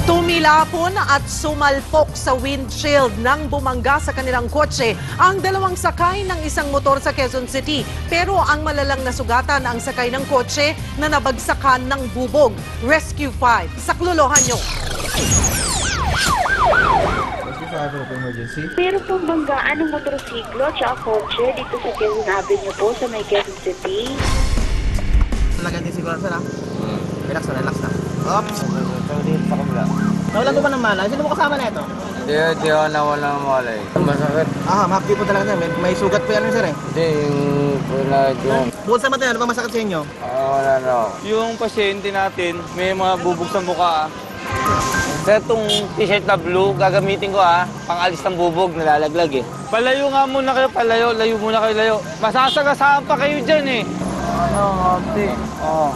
Tumilapon at sumalpok sa windshield nang bumangga sa kanilang kotse ang dalawang sakay ng isang motor sa Quezon City. Pero ang malalang nasugatan ang sakay ng kotse na nabagsakan ng bubog. Rescue 5. Saklolohan nyo. Emergency. Meron pong banggaan ng motorsiklo at kotse dito sa Quezon Avenue po sa may Quezon City. Naganti siguro sila. Relax na. Oops. Nawalan ko ba ng malay? Sino mo kasama na ito? Hindi ako nawala ng malay. Masakit. Mahapdi po talaga niya. May sugat po yan sir eh. Hindi, yung pula yung... Bukod sa mata yan, ano ba masakit sa inyo? Wala na ako. Yung pasyente natin, may mga bubog sa mukha. Sa itong t-shirt na blue, gagamitin ko pang-alis ng bubog, nalalaglag eh. Palayo nga muna kayo, layo muna kayo, layo. Masasagasaan pa kayo dyan eh. Ate. Oo.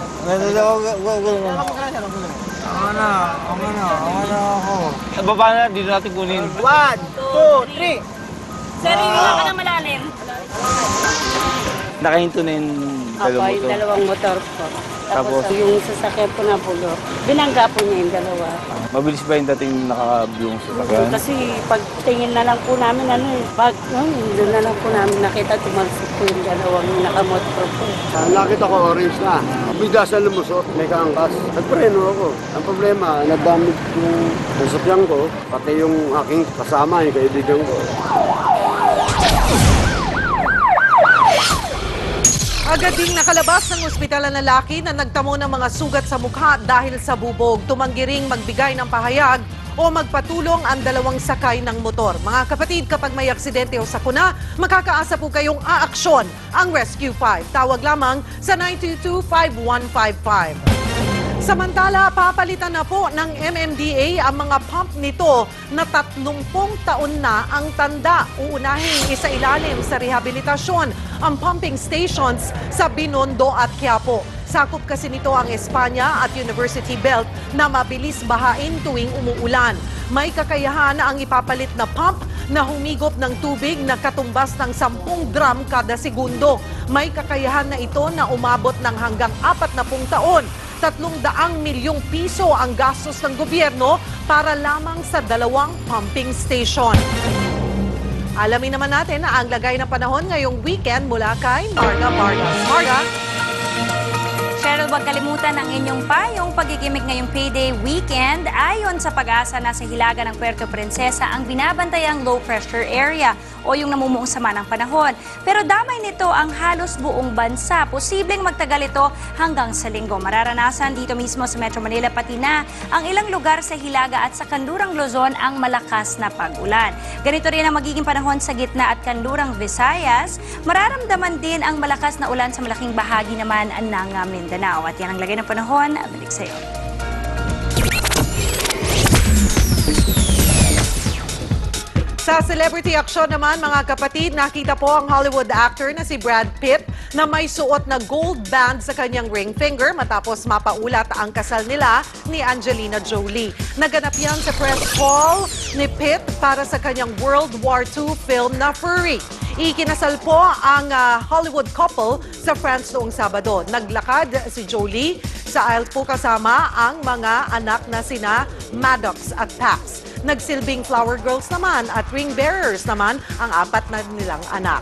Ako. Baba na, dito natin kunin. 1, 2, 3. Sir, hindi ka na malalim. Nakahinto na yung dalawang motor. Dalawang motor po. Tapos yung sasakyan po na pulo, binangga po niya yung dalawa. Mabilis ba yung dating nakablong sasakyan? Kasi pagtingin na lang po namin, doon na lang po namin nakita tumalsik po yung dalawang nakamotor po. Nakita ko orange na. Bigla sa lumusot, may kaangkas. Nagpreno ako. Ang problema, nagdamit yung sasakyan ko, pati yung aking kasama, yung kaibigan ko. Agad ding nakalabas ng ospital ang lalaki na nagtamo ng mga sugat sa mukha dahil sa bubog. Tumanggi ring magbigay ng pahayag o magpatulong ang dalawang sakay ng motor. Mga kapatid, kapag may aksidente o sakuna, makakaasa po kayong aaksyon ang Rescue 5. Tawag lamang sa 922-5155. Samantala, papalitan na po ng MMDA ang mga pump nito na 30 taon na ang tanda. Uunahing isailalim sa rehabilitasyon ang pumping stations sa Binondo at Quiapo. Sakop kasi nito ang Espanya at University Belt na mabilis bahain tuwing umuulan. May kakayahan na ang ipapalit na pump na humigop ng tubig na katumbas ng 10 drum kada segundo. May kakayahan na ito na umabot ng hanggang 40 taon. 300 milyong piso ang gastos ng gobyerno para lamang sa 2 pumping station. Alamin naman natin na ang lagay ng panahon ngayong weekend mula kay Marga Vargas. Marga? Cheryl, huwag kalimutan ang inyong payong pagigimik ngayong payday weekend. Ayon sa pag-asa, nasa hilaga ng Puerto Princesa ang binabantayang low pressure area o yung namumuong sama ng panahon. Pero damay nito ang halos buong bansa. Posibleng magtagal ito hanggang sa linggo. Mararanasan dito mismo sa Metro Manila pati na ang ilang lugar sa hilaga at sa kanlurang Luzon ang malakas na pag-ulan. Ganito rin ang magiging panahon sa gitna at kanlurang Visayas. Mararamdaman din ang malakas na ulan sa malaking bahagi naman ng Mindanao. At yan ang lagay ng panahon. Balik sa'yo. Sa celebrity action naman, mga kapatid, nakita po ang Hollywood actor na si Brad Pitt na may suot na gold band sa kanyang ring finger matapos mapaulat ang kasal nila ni Angelina Jolie. Naganap yan sa press hall ni Pitt para sa kanyang World War II film na Fury. Ikinasal po ang Hollywood couple sa France noong Sabado. Naglakad si Jolie sa aisle po kasama ang mga anak na sina Maddox at Pax. Nagsilbing flower girls naman at ring bearers naman ang 4 na nilang anak.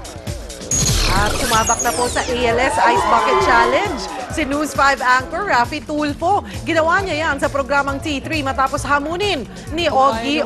At sumabak na po sa ALS Ice Bucket Challenge si News 5 anchor Raffy Tulfo. Ginawa niya yan sa programang T3 matapos hamunin ni Ogie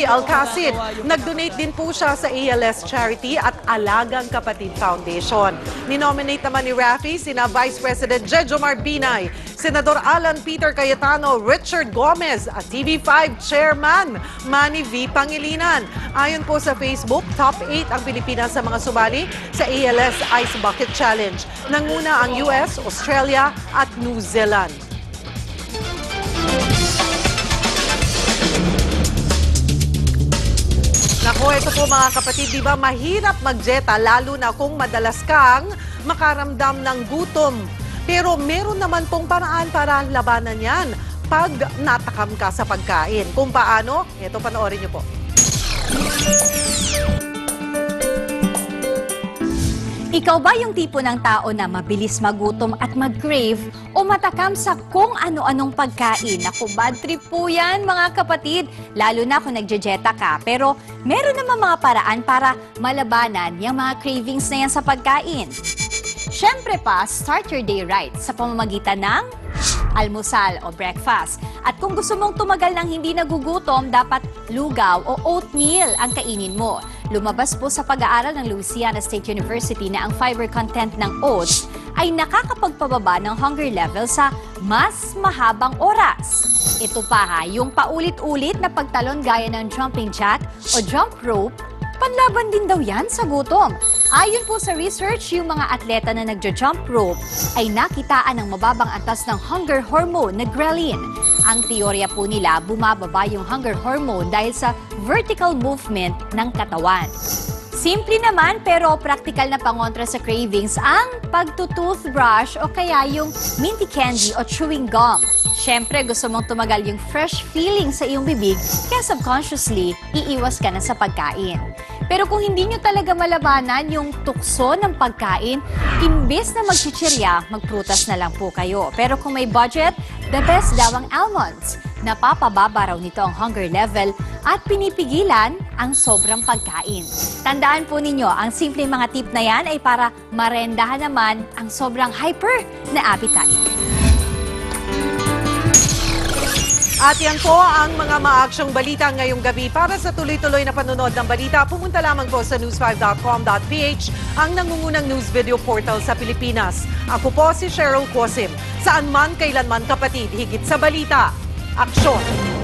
Alcacid. Nag-donate din po siya sa ALS Charity at Alagang Kapatid Foundation. Ninominate naman ni Raffy sina Vice President Jejomar Binay, Senador Alan Peter Cayetano, Richard Gomez at TV5 Chairman Manny V. Pangilinan. Ayon po sa Facebook, top 8 ang Pilipinas sa mga sumali sa ALS Ice Bucket Challenge. Nanguna ang US, Australia at New Zealand. Nako, ito po mga kapatid, di ba mahirap magjeta lalo na kung madalas kang makaramdam ng gutom. Pero meron naman pong paraan para labanan yan pag natakam ka sa pagkain. Kung paano, ito panoorin niyo po. Ikaw ba yung tipo ng tao na mabilis magutom at mag-crave o matakam sa kung ano-anong pagkain? Naku, bad trip po yan mga kapatid, lalo na kung nagjejeta ka. Pero meron naman mga paraan para malabanan yung mga cravings na yan sa pagkain. Siyempre pa, start your day right sa pamamagitan ng almusal o breakfast. At kung gusto mong tumagal ng hindi nagugutom, dapat lugaw o oatmeal ang kainin mo. Lumabas po sa pag-aaral ng Louisiana State University na ang fiber content ng oats ay nakakapagpababa ng hunger level sa mas mahabang oras. Ito pa ha, yung paulit-ulit na pagtalon gaya ng jumping jack o jump rope, panlaban din daw yan sa gutom. Ayon po sa research, yung mga atleta na nagja-jump rope ay nakitaan ng mababang antas ng hunger hormone na ghrelin. Ang teorya po nila, bumababa yung hunger hormone dahil sa vertical movement ng katawan. Simple naman pero practical na pangontra sa cravings ang pagtutoothbrush o kaya yung minty candy o chewing gum. Siyempre, gusto mong tumagal yung fresh feeling sa iyong bibig, kaya subconsciously, iiwas ka na sa pagkain. Pero kung hindi nyo talaga malabanan yung tukso ng pagkain, imbes na magchichirya, magprutas na lang po kayo. Pero kung may budget, the best daw ang almonds. Napapababa raw nito ang hunger level at pinipigilan ang sobrang pagkain. Tandaan po ninyo, ang simpleng mga tip na yan ay para marendahan naman ang sobrang hyper na appetite. At yan po ang mga maaksyong balita ngayong gabi. Para sa tuloy-tuloy na panonood ng balita, pumunta lamang po sa news5.com.ph, ang nangungunang news video portal sa Pilipinas. Ako po si Cheryl Quosim. Saan man, kailanman kapatid, higit sa balita, aksyon.